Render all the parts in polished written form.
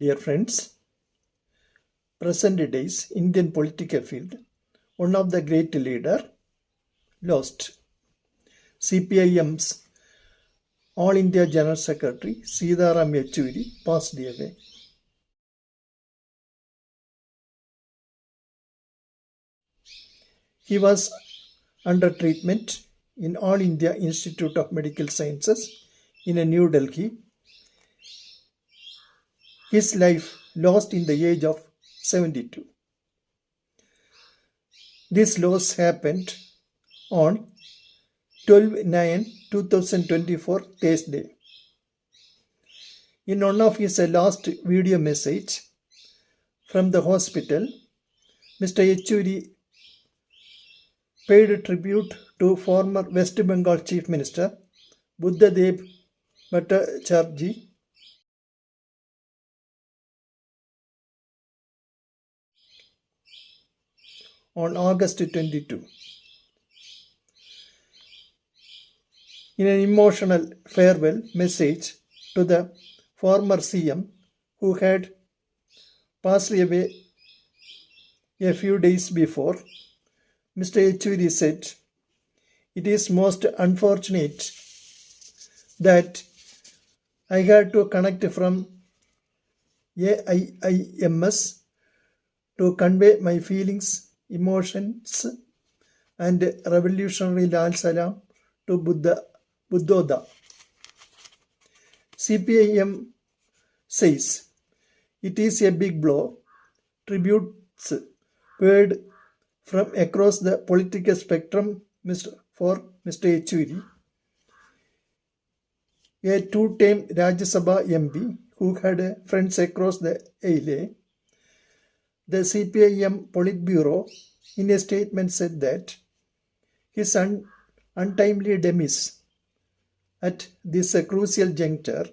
Dear friends, present days Indian political field, one of the great leader lost. CPIM's All India General Secretary Sitharam Yechury passed away. He was under treatment in All India Institute of Medical Sciences in New Delhi. His life lost in the age of 72. This loss happened on 12/9/2024 Thursday. In one of his last video message from the hospital, Mr. Yechury paid tribute to former West Bengal Chief Minister Buddhadev Bhattacharjee on August 22. In an emotional farewell message to the former CM who had passed away a few days before, Mr. Yechury said, "It is most unfortunate that I had to connect from AIIMS to convey my feelings, emotions, and revolutionary Lal Salam to Buddhoda." CPIM says it is a big blow. Tributes paid from across the political spectrum for Mr. Yechury, a two-time Rajya Sabha MP who had friends across the aisle. The CPIM Politburo in a statement said that his untimely demise at this crucial juncture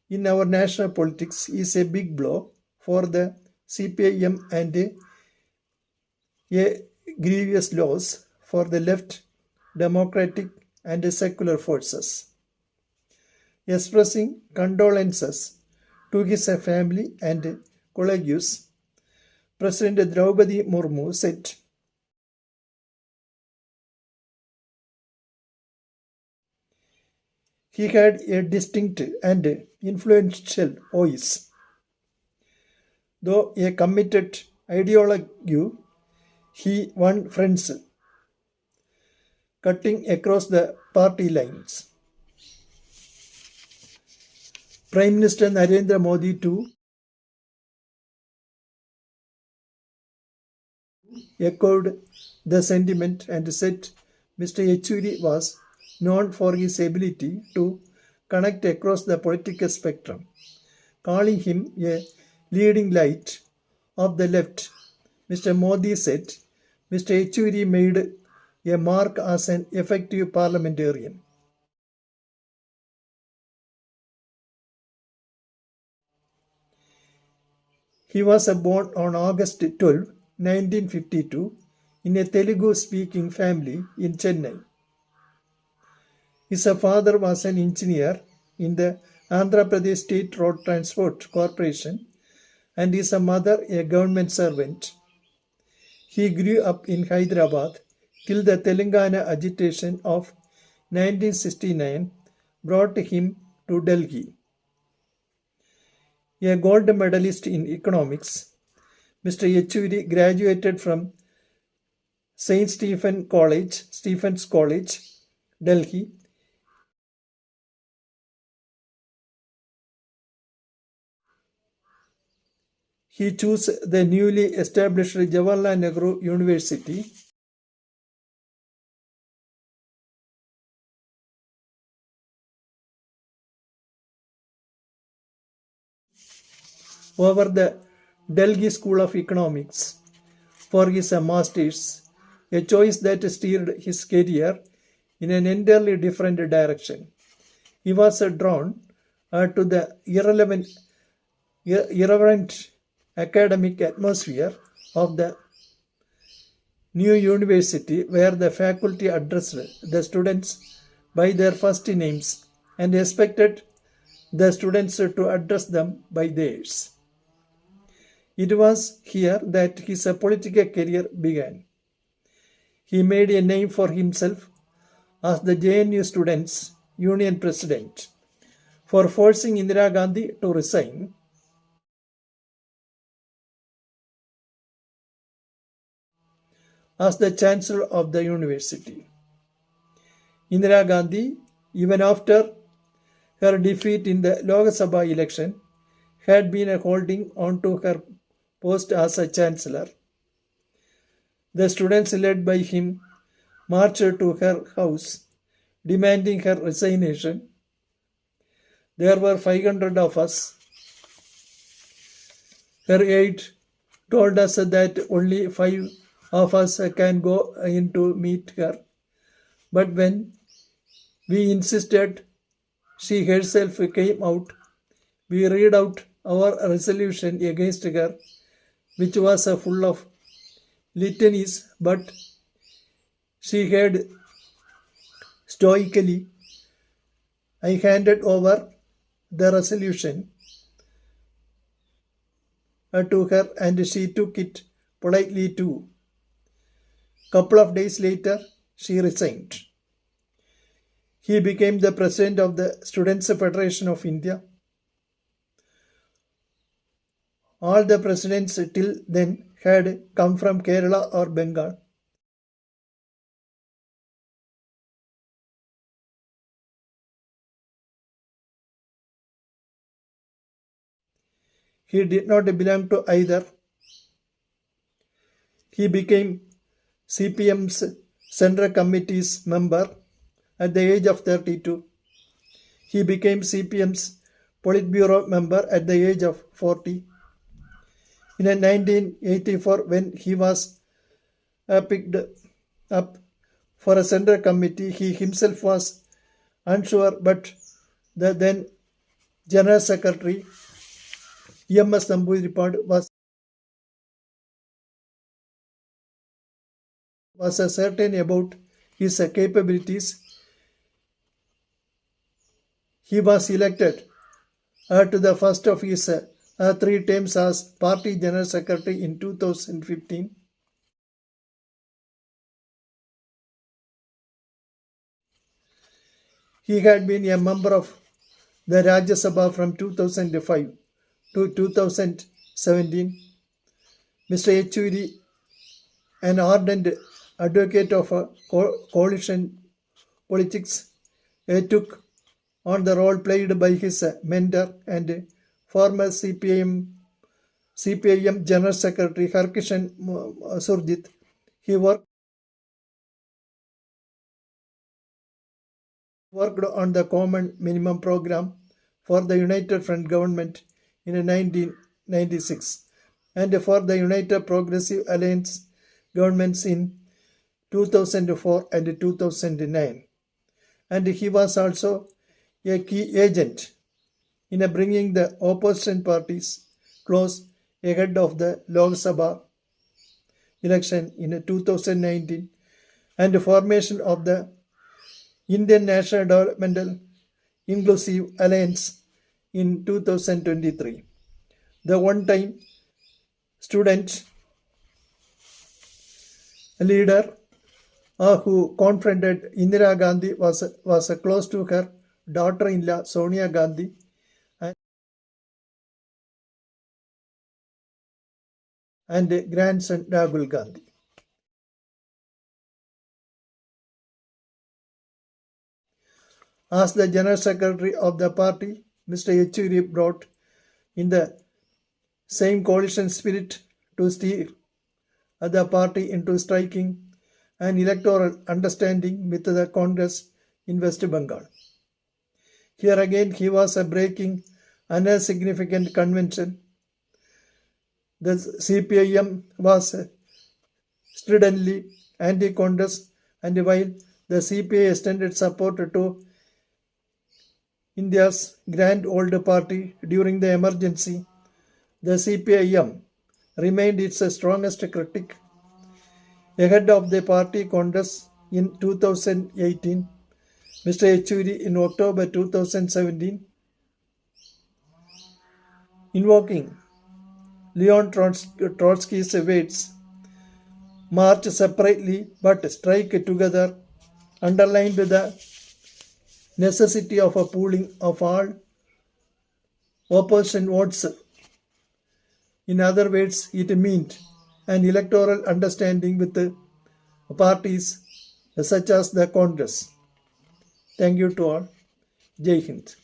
in our national politics is a big blow for the CPIM and a grievous loss for the left, democratic and secular forces. Expressing condolences to his family and colleagues, President Draupadi Murmu said, "He had a distinct and influential voice. Though a committed ideologue, he won friends, cutting across the party lines." Prime Minister Narendra Modi too echoed the sentiment and said Mr. Yechury was known for his ability to connect across the political spectrum, calling him a leading light of the left. Mr. Modi said Mr. Yechury made a mark as an effective parliamentarian. He was born on August 12, 1952, in a Telugu-speaking family in Chennai. His father was an engineer in the Andhra Pradesh State Road Transport Corporation and his mother a government servant. He grew up in Hyderabad till the Telangana agitation of 1969 brought him to Delhi. A gold medalist in economics, Mr. Yechury graduated from St. Stephen's College, Delhi. He chose the newly established Jawaharlal Nehru University over the Delhi School of Economics for his master's, a choice that steered his career in an entirely different direction. He was drawn to the irreverent academic atmosphere of the new university, where the faculty addressed the students by their first names and expected the students to address them by theirs. It was here that his political career began. He made a name for himself as the JNU Students' Union President for forcing Indira Gandhi to resign as the Chancellor of the university. Indira Gandhi, even after her defeat in the Lok Sabha election, had been holding on to her post as a chancellor. The students led by him marched to her house, demanding her resignation. There were 500 of us. Her aide told us that only 5 of us can go in to meet her. But when we insisted, she herself came out. We read out our resolution against her, which was full of litanies, but she had stoically. I handed over the resolution to her and she took it politely too. Couple of days later, she resigned. He became the president of the Students' Federation of India. All the presidents till then had come from Kerala or Bengal. He did not belong to either. He became CPM's Central Committee's member at the age of 32. He became CPM's Politburo member at the age of 40. In 1984, when he was picked up for a Central Committee, he himself was unsure, but the then General Secretary E.M.S. Namboodiripad was certain about his capabilities. He was elected to the first of his 3 terms as Party General Secretary in 2015. He had been a member of the Rajya Sabha from 2005 to 2017. Mr. Yechury, an ardent advocate of coalition politics, took on the role played by his mentor and former CPIM General Secretary Harkishan Surjit. He worked on the Common Minimum Program for the United Front government in 1996 and for the United Progressive Alliance governments in 2004 and 2009. And he was also a key agent in bringing the opposition parties close ahead of the Lok Sabha election in 2019 and the formation of the Indian National Developmental Inclusive Alliance in 2023. The one-time student leader who confronted Indira Gandhi was close to her daughter-in-law Sonia Gandhi and grandson Rahul Gandhi. As the General Secretary of the party, Mr. Yechury brought in the same coalition spirit to steer the party into striking an electoral understanding with the Congress in West Bengal. Here again he was breaking another significant convention. The CPIM was stridently anti-Congress, and while the CPI extended support to India's grand old party during the emergency, the CPIM remained its strongest critic. Ahead of the party Congress in 2018, Mr. Yechury in October 2017 Invoking Leon Trotsky's words, march separately but strike together, underlined the necessity of a pooling of all opposition votes. In other words, it meant an electoral understanding with the parties such as the Congress. Thank you to all. Jai Hind.